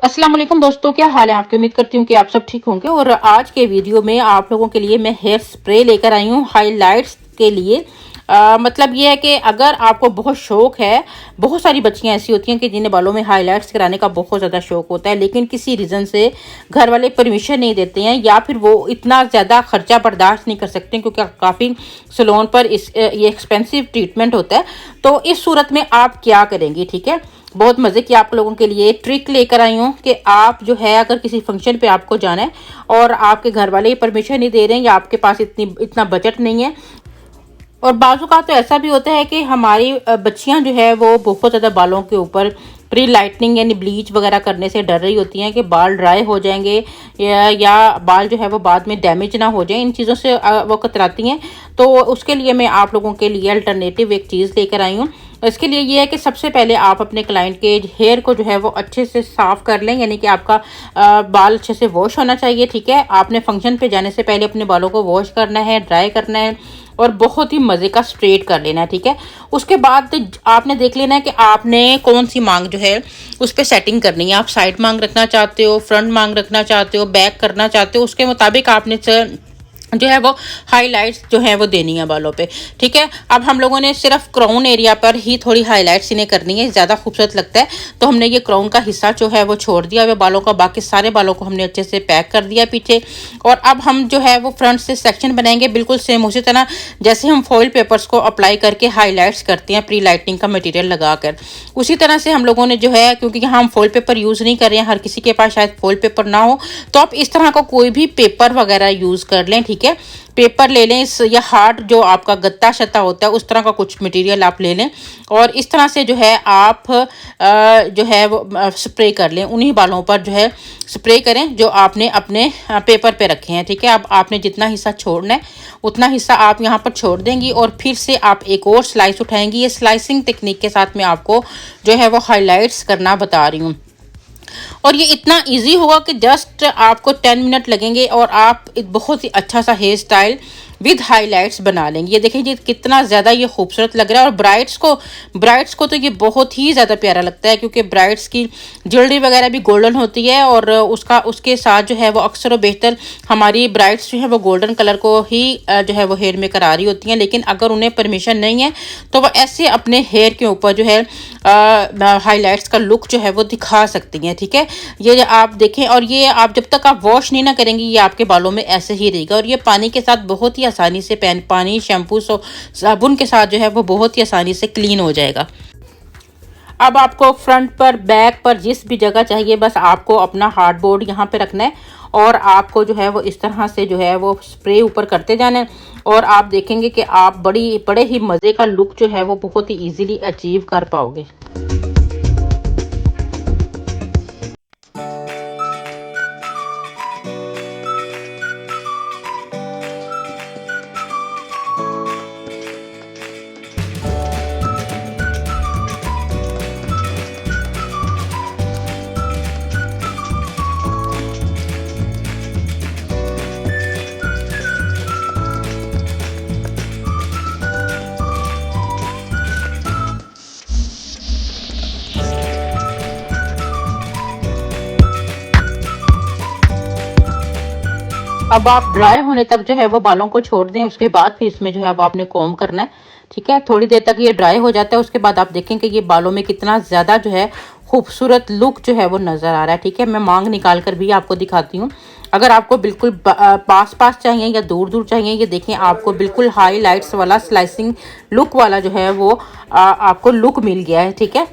अस्सलाम वालेकुम दोस्तों, क्या हाल है आपके। उम्मीद करती हूँ कि आप सब ठीक होंगे। और आज के वीडियो में आप लोगों के लिए मैं हेयर स्प्रे लेकर आई हूँ हाइलाइट्स के लिए। मतलब ये है कि अगर आपको बहुत शौक है, बहुत सारी बच्चियां ऐसी होती हैं कि जिन्हें बालों में हाइलाइट्स कराने का बहुत ज़्यादा शौक होता है, लेकिन किसी रीज़न से घर वाले परमिशन नहीं देते हैं या फिर वो इतना ज़्यादा खर्चा बर्दाश्त नहीं कर सकते क्योंकि काफ़ी सैलून पर ये एक्सपेंसिव ट्रीटमेंट होता है। तो इस सूरत में आप क्या करेंगी, ठीक है। बहुत मज़े की आप लोगों के लिए ट्रिक लेकर आई हूँ कि आप जो है अगर किसी फंक्शन पे आपको जाना है और आपके घर वाले ही परमिशन नहीं दे रहे हैं या आपके पास इतना बजट नहीं है। और बाजू का तो ऐसा भी होता है कि हमारी बच्चियां जो है वो बहुत ज़्यादा बालों के ऊपर प्री लाइटनिंग यानी ब्लीच वगैरह करने से डर रही होती हैं कि बाल ड्राई हो जाएंगे या बाल जो है वो बाद में डैमेज ना हो जाए। इन चीज़ों से वो कतराती हैं। तो उसके लिए मैं आप लोगों के लिए अल्टरनेटिव एक चीज़ लेकर आई हूँ। इसके लिए ये है कि सबसे पहले आप अपने क्लाइंट के हेयर को जो है वो अच्छे से साफ़ कर लें, यानी कि आपका बाल अच्छे से वॉश होना चाहिए, ठीक है। आपने फंक्शन पे जाने से पहले अपने बालों को वॉश करना है, ड्राई करना है और बहुत ही मज़े का स्ट्रेट कर लेना है, ठीक है। उसके बाद आपने देख लेना है कि आपने कौन सी मांग जो है उस पर सेटिंग करनी है। आप साइड मांग रखना चाहते हो, फ्रंट मांग रखना चाहते हो, बैक करना चाहते हो, उसके मुताबिक आपने जो है वो हाइलाइट्स जो है वो देनी है बालों पे, ठीक है। अब हम लोगों ने सिर्फ क्राउन एरिया पर ही थोड़ी हाइलाइट्स इन्हें करनी है, ज़्यादा खूबसूरत लगता है। तो हमने ये क्राउन का हिस्सा जो है वो छोड़ दिया हुआ बालों का, बाकी सारे बालों को हमने अच्छे से पैक कर दिया पीछे। और अब हम जो है वो फ्रंट से सेक्शन बनाएंगे बिल्कुल सेम उसी तरह जैसे हम फॉइल पेपर्स को अप्लाई करके हाईलाइट्स करते हैं प्री लाइटनिंग का मटेरियल लगाकर। उसी तरह से हम लोगों ने जो है, क्योंकि यहाँ हम फॉइल पेपर यूज़ नहीं कर रहे हैं, हर किसी के पास शायद फॉइल पेपर ना हो, तो आप इस तरह का कोई भी पेपर वगैरह यूज़ कर लें, ठीक है। पेपर ले लें या हार्ड जो आपका गत्ता शत्ता होता है उस तरह का कुछ मटेरियल आप ले लें और इस तरह से जो है आप जो है वो स्प्रे कर लें। उन्हीं बालों पर जो है स्प्रे करें जो आपने अपने पेपर पे रखे हैं, ठीक है। अब आपने जितना हिस्सा छोड़ना है उतना हिस्सा आप यहाँ पर छोड़ देंगी और फिर से आप एक और स्लाइस उठाएंगी। ये स्लाइसिंग टेक्निक के साथ मैं आपको जो है वो हाइलाइट्स करना बता रही हूँ। और ये इतना इजी होगा कि जस्ट आपको 10 मिनट लगेंगे और आप एक बहुत ही अच्छा सा हेयर स्टाइल विद हाइलाइट्स बना लेंगे। ये देखिए जी कितना ज़्यादा ये खूबसूरत लग रहा है। और ब्राइड्स को तो ये बहुत ही ज़्यादा प्यारा लगता है क्योंकि ब्राइड्स की ज्वेलरी वगैरह भी गोल्डन होती है और उसके साथ जो है वो अक्सर और बेहतर हमारी ब्राइड्स जो है वो गोल्डन कलर को ही जो है वो हेयर में करा रही होती हैं। लेकिन अगर उन्हें परमिशन नहीं है तो वो ऐसे अपने हेयर के ऊपर जो है हाइलाइट्स का लुक जो है वो दिखा सकती हैं, ठीक है। ये आप देखें और ये आप जब तक आप वॉश नहीं ना करेंगी ये आपके बालों में ऐसे ही रहेगा। और ये पानी के साथ बहुत ही आसानी से पानी शैम्पू साबुन के साथ जो है वो बहुत ही आसानी से क्लीन हो जाएगा। अब आपको फ्रंट पर बैक पर जिस भी जगह चाहिए बस आपको अपना हार्डबोर्ड यहाँ पे रखना है और आपको जो है वो इस तरह से जो है वो स्प्रे ऊपर करते जाना है और आप देखेंगे कि आप बड़े ही मज़े का लुक जो है वो बहुत ही इजीली अचीव कर पाओगे। अब आप ड्राई होने तक जो है वो बालों को छोड़ दें। उसके बाद फिर इसमें जो है वो आपने कॉम्ब करना है, ठीक है। थोड़ी देर तक ये ड्राई हो जाता है उसके बाद आप देखें कि ये बालों में कितना ज़्यादा जो है खूबसूरत लुक जो है वो नज़र आ रहा है, ठीक है। मैं मांग निकाल कर भी आपको दिखाती हूँ। अगर आपको बिल्कुल पास पास चाहिए या दूर दूर चाहिए, ये देखें आपको बिल्कुल हाईलाइट्स वाला स्लाइसिंग लुक वाला जो है वो आपको लुक मिल गया है, ठीक है।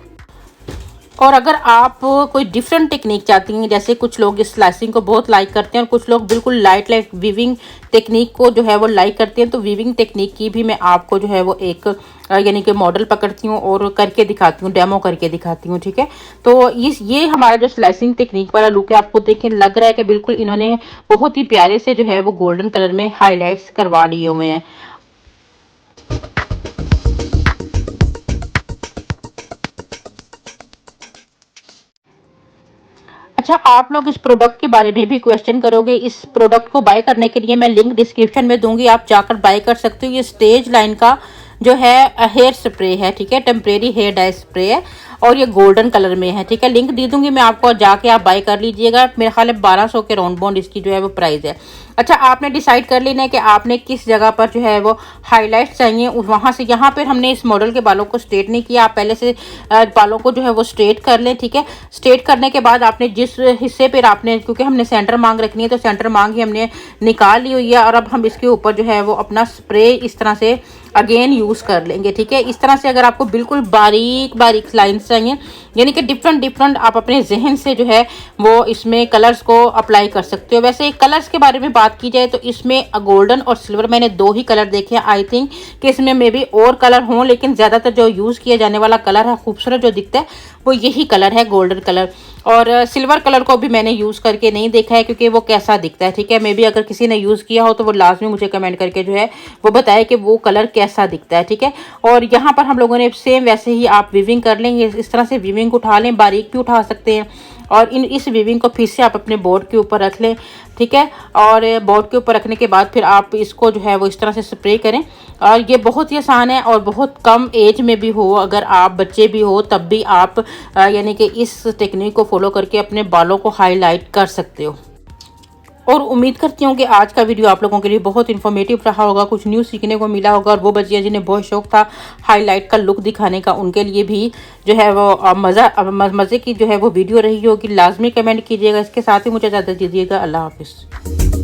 और अगर आप कोई डिफरेंट टेक्निक चाहती हैं, जैसे कुछ लोग इस स्लाइसिंग को बहुत लाइक करते हैं और कुछ लोग बिल्कुल लाइट वीविंग टेक्निक को जो है वो लाइक करते हैं, तो वीविंग टेक्निक की भी मैं आपको जो है वो एक यानी कि मॉडल पकड़ती हूँ और करके दिखाती हूँ, डेमो करके दिखाती हूँ, ठीक है। तो ये हमारा जो स्लाइसिंग टेक्निक वाला लुक है आपको देखें लग रहा है कि बिल्कुल इन्होंने बहुत ही प्यारे से जो है वो गोल्डन कलर में हाईलाइट्स करवा लिए हुए हैं। अच्छा, आप लोग इस प्रोडक्ट के बारे में भी क्वेश्चन करोगे। इस प्रोडक्ट को बाय करने के लिए मैं लिंक डिस्क्रिप्शन में दूंगी, आप जाकर बाय कर सकते हो। ये स्टेज लाइन का जो है हेयर स्प्रे है, ठीक है, टेम्परेरी हेयर डाई स्प्रे है। और ये गोल्डन कलर में है, ठीक है। लिंक दे दूंगी मैं आपको, जाके आप बाय कर लीजिएगा। मेरे ख्याल है 1200 के राउंड बाउंड इसकी जो है वो प्राइस है। अच्छा, आपने डिसाइड कर लेना है कि आपने किस जगह पर जो है वो हाईलाइट चाहिए, वहाँ से यहाँ पर हमने इस मॉडल के बालों को स्ट्रेट नहीं किया। आप पहले से बालों को जो है वो स्ट्रेट कर लें, ठीक है। स्ट्रेट करने के बाद आपने जिस हिस्से पर आपने, क्योंकि हमने सेंटर मांग रखनी है तो सेंटर मांग ही हमने निकाल ली हुई है। और अब हम इसके ऊपर जो है वो अपना स्प्रे इस तरह से अगेन यूज़ कर लेंगे, ठीक है। इस तरह से अगर आपको बिल्कुल बारीक बारीक लाइन्स चाहिए, यानी कि डिफरेंट डिफरेंट, आप अपने जहन से जो है वो इसमें कलर्स को अप्लाई कर सकते हो। वैसे कलर्स के बारे में बात की जाए तो इसमें गोल्डन और सिल्वर मैंने 2 ही कलर देखे हैं। आई थिंक कि इसमें मे बी और कलर हों, लेकिन ज़्यादातर जो यूज़ किया जाने वाला कलर है, खूबसूरत जो दिखता है, वो यही कलर है, गोल्डन कलर। और सिल्वर कलर को भी मैंने यूज़ करके नहीं देखा है क्योंकि वो कैसा दिखता है, ठीक है। मे बी अगर किसी ने यूज़ किया हो तो वो लाजमी मुझे कमेंट करके जो है वो बताए कि वो कलर कैसा दिखता है, ठीक है। और यहाँ पर हम लोगों ने सेम वैसे ही आप वीविंग कर लेंगे, इस तरह से वीविंग उठा लें, बारीक भी उठा सकते हैं। और इस वीविंग को फिर से आप अपने बोर्ड के ऊपर रख लें, ठीक है। और बोर्ड के ऊपर रखने के बाद फिर आप इसको जो है वो इस तरह से स्प्रे करें। और ये बहुत ही आसान है, और बहुत कम एज में भी हो, अगर आप बच्चे भी हो तब भी आप यानी कि इस टेक्निक को फॉलो करके अपने बालों को हाईलाइट कर सकते हो। और उम्मीद करती हूँ कि आज का वीडियो आप लोगों के लिए बहुत इन्फॉर्मेटिव रहा होगा, कुछ न्यू सीखने को मिला होगा। और वो बच्चियाँ जिन्हें बहुत शौक था हाईलाइट का लुक दिखाने का, उनके लिए भी जो है वो मज़े की जो है वो वीडियो रही होगी। लाजमी कमेंट कीजिएगा। इसके साथ ही मुझे इजाज़त दीजिएगा। अल्लाह हाफिज़।